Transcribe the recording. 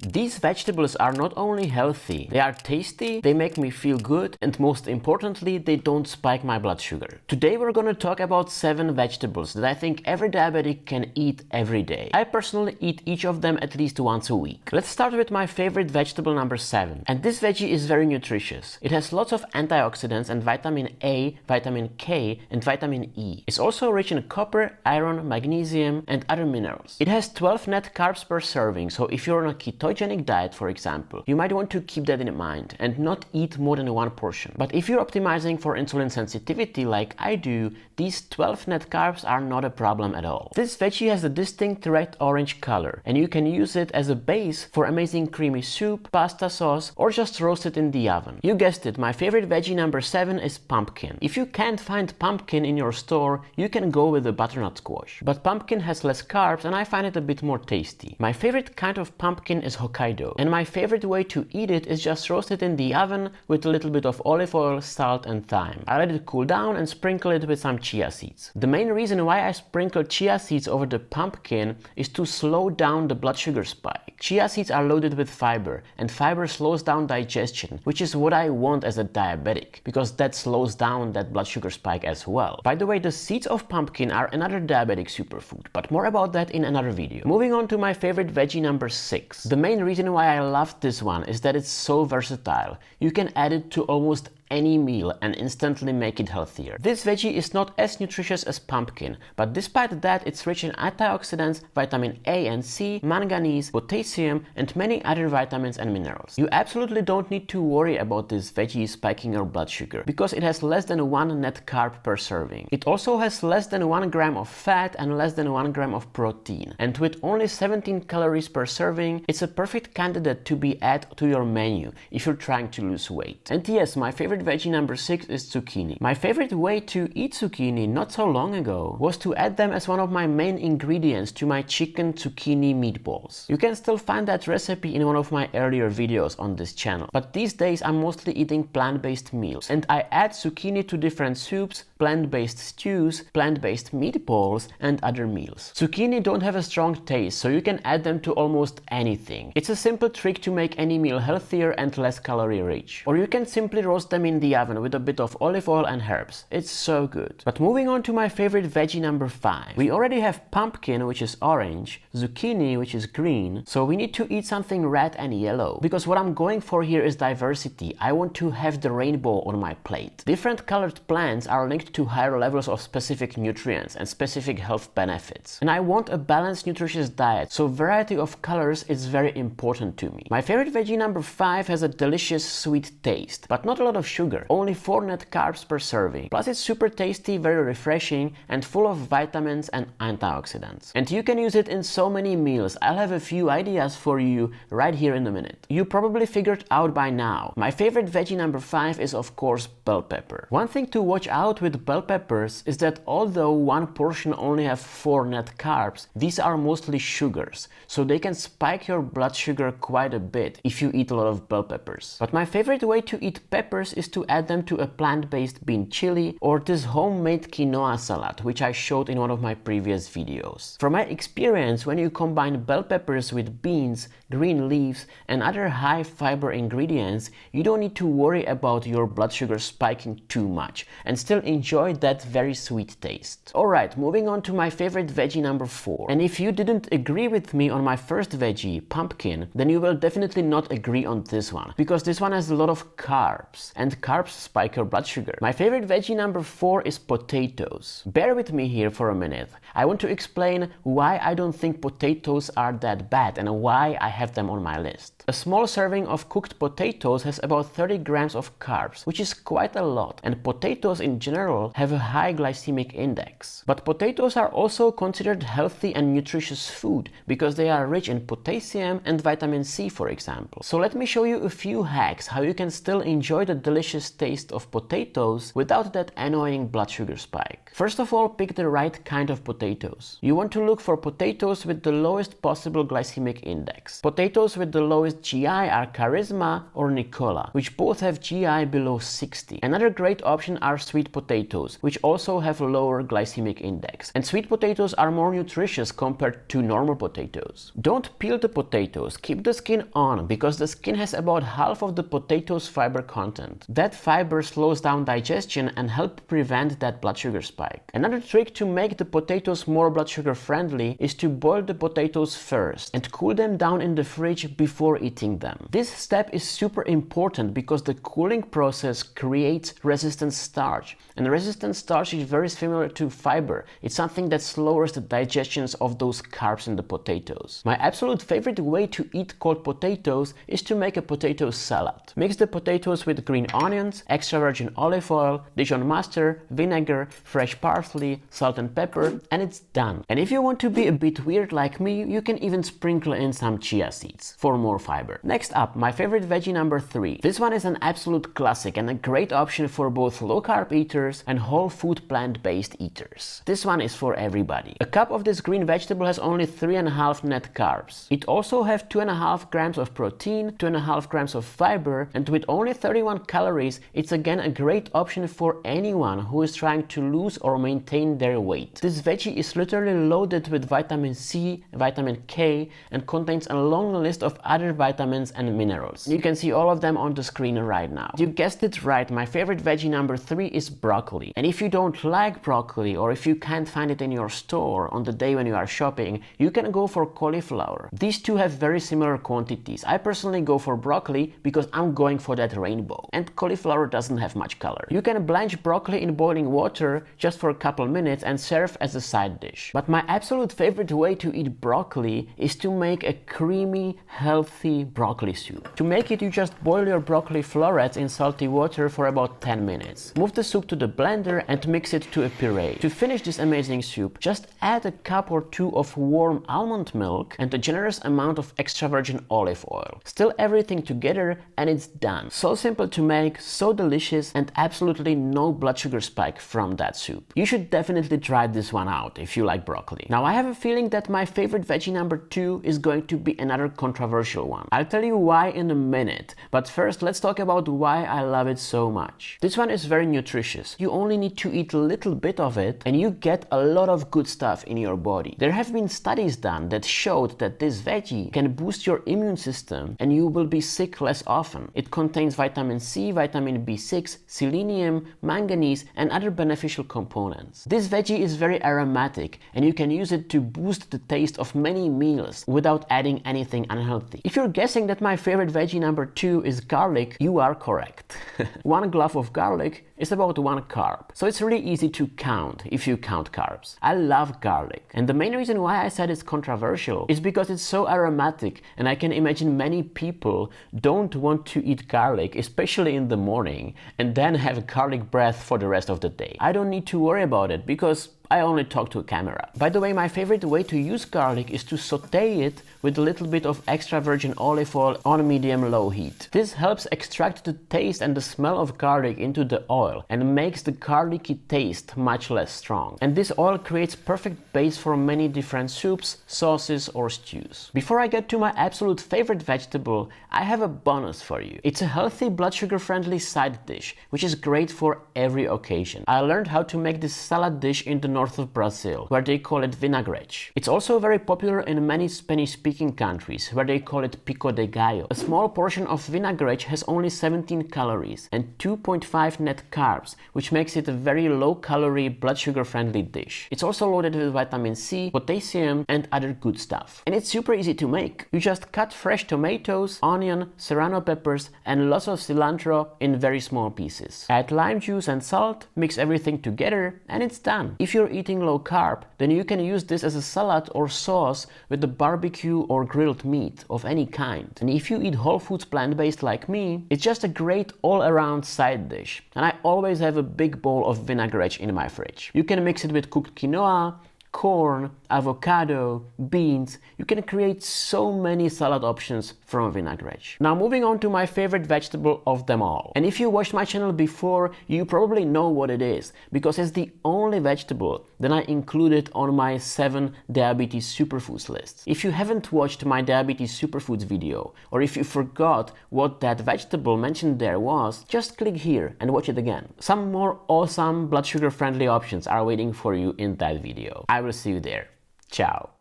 These vegetables are not only healthy, they are tasty, they make me feel good, and most importantly, they don't spike my blood sugar. Today we're gonna talk about 7 vegetables that I think every diabetic can eat every day. I personally eat each of them at least once a week. Let's start with my favorite vegetable number 7. And this veggie is very nutritious. It has lots of antioxidants and vitamin A, vitamin K, and vitamin E. It's also rich in copper, iron, magnesium, and other minerals. It has 12 net carbs per serving, so if you're on a ketogenic diet, for example, you might want to keep that in mind and not eat more than one portion. But if you're optimizing for insulin sensitivity like I do, these 12 net carbs are not a problem at all. This veggie has a distinct red orange color, and you can use it as a base for amazing creamy soup, pasta sauce, or just roast it in the oven. You guessed it, my favorite veggie number 7 is pumpkin. If you can't find pumpkin in your store, you can go with the butternut squash. But pumpkin has less carbs and I find it a bit more tasty. My favorite kind of pumpkin is Hokkaido, and my favorite way to eat it is just roast it in the oven with a little bit of olive oil, salt and thyme. I let it cool down and sprinkle it with some chia seeds. The main reason why I sprinkle chia seeds over the pumpkin is to slow down the blood sugar spike. Chia seeds are loaded with fiber, and fiber slows down digestion, which is what I want as a diabetic, because that slows down that blood sugar spike as well. By the way, the seeds of pumpkin are another diabetic superfood, but more about that in another video. Moving on to my favorite veggie number 6. The main reason why I love this one is that it's so versatile. You can add it to almost any meal and instantly make it healthier. This veggie is not as nutritious as pumpkin, but despite that it's rich in antioxidants, vitamin A and C, manganese, potassium, and many other vitamins and minerals. You absolutely don't need to worry about this veggie spiking your blood sugar, because it has less than 1 net carb per serving. It also has less than 1 gram of fat and less than 1 gram of protein. And with only 17 calories per serving, it's a perfect candidate to be added to your menu if you're trying to lose weight. And yes, my favorite veggie number 6 is zucchini. My favorite way to eat zucchini not so long ago was to add them as one of my main ingredients to my chicken zucchini meatballs. You can still find that recipe in one of my earlier videos on this channel. But these days I'm mostly eating plant-based meals, and I add zucchini to different soups, plant-based stews, plant-based meatballs, and other meals. Zucchini don't have a strong taste, so you can add them to almost anything. It's a simple trick to make any meal healthier and less calorie rich. Or you can simply roast them in the oven with a bit of olive oil and herbs. It's so good. But moving on to my favorite veggie number 5. We already have pumpkin, which is orange, zucchini, which is green, so we need to eat something red and yellow. Because what I'm going for here is diversity. I want to have the rainbow on my plate. Different colored plants are linked to higher levels of specific nutrients and specific health benefits. And I want a balanced, nutritious diet, so variety of colors is very important to me. My favorite veggie number 5 has a delicious sweet taste, but not a lot of sugar, only 4 net carbs per serving. Plus it's super tasty, very refreshing, and full of vitamins and antioxidants. And you can use it in so many meals. I'll have a few ideas for you right here in a minute. You probably figured out by now. My favorite veggie number 5 is of course bell pepper. One thing to watch out with bell peppers is that although one portion only have 4 net carbs, these are mostly sugars, so they can spike your blood sugar quite a bit if you eat a lot of bell peppers. But my favorite way to eat peppers is to add them to a plant-based bean chili or this homemade quinoa salad, which I showed in one of my previous videos. From my experience, when you combine bell peppers with beans, green leaves, and other high fiber ingredients, you don't need to worry about your blood sugar spiking too much and still enjoy that very sweet taste. Alright, moving on to my favorite veggie number 4. And if you didn't agree with me on my first veggie, pumpkin, then you will definitely not agree on this one, because this one has a lot of carbs, and carbs spike your blood sugar. My favorite veggie number 4 is potatoes. Bear with me here for a minute. I want to explain why I don't think potatoes are that bad and why I have them on my list. A small serving of cooked potatoes has about 30 grams of carbs, which is quite a lot, and potatoes in general have a high glycemic index. But potatoes are also considered healthy and nutritious food because they are rich in potassium and vitamin C, for example. So let me show you a few hacks how you can still enjoy the delicious delicious taste of potatoes without that annoying blood sugar spike. First of all, pick the right kind of potatoes. You want to look for potatoes with the lowest possible glycemic index. Potatoes with the lowest GI are Charisma or Nicola, which both have GI below 60. Another great option are sweet potatoes, which also have a lower glycemic index. And sweet potatoes are more nutritious compared to normal potatoes. Don't peel the potatoes, keep the skin on, because the skin has about half of the potato's fiber content. That fiber slows down digestion and helps prevent that blood sugar spike. Another trick to make the potatoes more blood sugar friendly is to boil the potatoes first and cool them down in the fridge before eating them. This step is super important because the cooling process creates resistant starch, and resistant starch is very similar to fiber. It's something that slows the digestion of those carbs in the potatoes. My absolute favorite way to eat cold potatoes is to make a potato salad. Mix the potatoes with green onions, extra virgin olive oil, Dijon mustard, vinegar, fresh parsley, salt and pepper, and it's done. And if you want to be a bit weird like me, you can even sprinkle in some chia seeds for more fiber. Next up, my favorite veggie number 3. This one is an absolute classic and a great option for both low carb eaters and whole food plant-based eaters. This one is for everybody. A cup of this green vegetable has only 3.5 net carbs. It also has 2.5 grams of protein, 2.5 grams of fiber, and with only 31 calories, it's again a great option for anyone who is trying to lose or maintain their weight. This veggie is literally loaded with vitamin C, vitamin K, and contains a long list of other vitamins and minerals. You can see all of them on the screen right now. You guessed it right, my favorite veggie number 3 is broccoli. And if you don't like broccoli, or if you can't find it in your store on the day when you are shopping, you can go for cauliflower. These two have very similar quantities. I personally go for broccoli because I'm going for that rainbow. And cauliflower doesn't have much color. You can blanch broccoli in boiling water just for a couple minutes and serve as a side dish. But my absolute favorite way to eat broccoli is to make a creamy, healthy broccoli soup. To make it, you just boil your broccoli florets in salty water for about 10 minutes. Move the soup to the blender and mix it to a puree. To finish this amazing soup, just add a cup or two of warm almond milk and a generous amount of extra virgin olive oil. Stir everything together and it's done. So simple to make, so delicious, and absolutely no blood sugar spike from that soup. You should definitely try this one out if you like broccoli. Now I have a feeling that my favorite veggie number 2 is going to be another controversial one. I'll tell you why in a minute, but first let's talk about why I love it so much. This one is very nutritious. You only need to eat a little bit of it and you get a lot of good stuff in your body. There have been studies done that showed that this veggie can boost your immune system and you will be sick less often. It contains vitamin C, vitamin B6, selenium, manganese, and other beneficial components. This veggie is very aromatic and you can use it to boost the taste of many meals without adding anything unhealthy. If you're guessing that my favorite veggie number 2 is garlic, you are correct. One clove of garlic is about 1 carb, so it's really easy to count if you count carbs. I love garlic, and the main reason why I said it's controversial is because it's so aromatic, and I can imagine many people don't want to eat garlic, especially in the morning, and then have garlic breath for the rest of the day. I don't need to worry about it because I only talk to a camera. By the way, my favorite way to use garlic is to saute it with a little bit of extra virgin olive oil on medium-low heat. This helps extract the taste and the smell of garlic into the oil and makes the garlicky taste much less strong. And this oil creates perfect base for many different soups, sauces or stews. Before I get to my absolute favorite vegetable, I have a bonus for you. It's a healthy blood sugar friendly side dish, which is great for every occasion. I learned how to make this salad dish in the north of Brazil, where they call it vinaigrette. It's also very popular in many Spanish-speaking countries, where they call it pico de gallo. A small portion of vinaigrette has only 17 calories and 2.5 net carbs, which makes it a very low-calorie, blood sugar-friendly dish. It's also loaded with vitamin C, potassium, and other good stuff. And it's super easy to make. You just cut fresh tomatoes, onion, serrano peppers, and lots of cilantro in very small pieces. Add lime juice and salt, mix everything together, and it's done. If you're eating low carb, then you can use this as a salad or sauce with the barbecue or grilled meat of any kind. And if you eat whole foods plant-based like me, it's just a great all-around side dish. And I always have a big bowl of vinaigrette in my fridge. You can mix it with cooked quinoa, corn, avocado, beans. You can create so many salad options from vinaigrette. Now moving on to my favorite vegetable of them all. And if you watched my channel before, you probably know what it is, because it's the only vegetable that I included on my 7 diabetes superfoods list. If you haven't watched my diabetes superfoods video, or if you forgot what that vegetable mentioned there was, just click here and watch it again. Some more awesome blood sugar friendly options are waiting for you in that video. I will see you there. Ciao.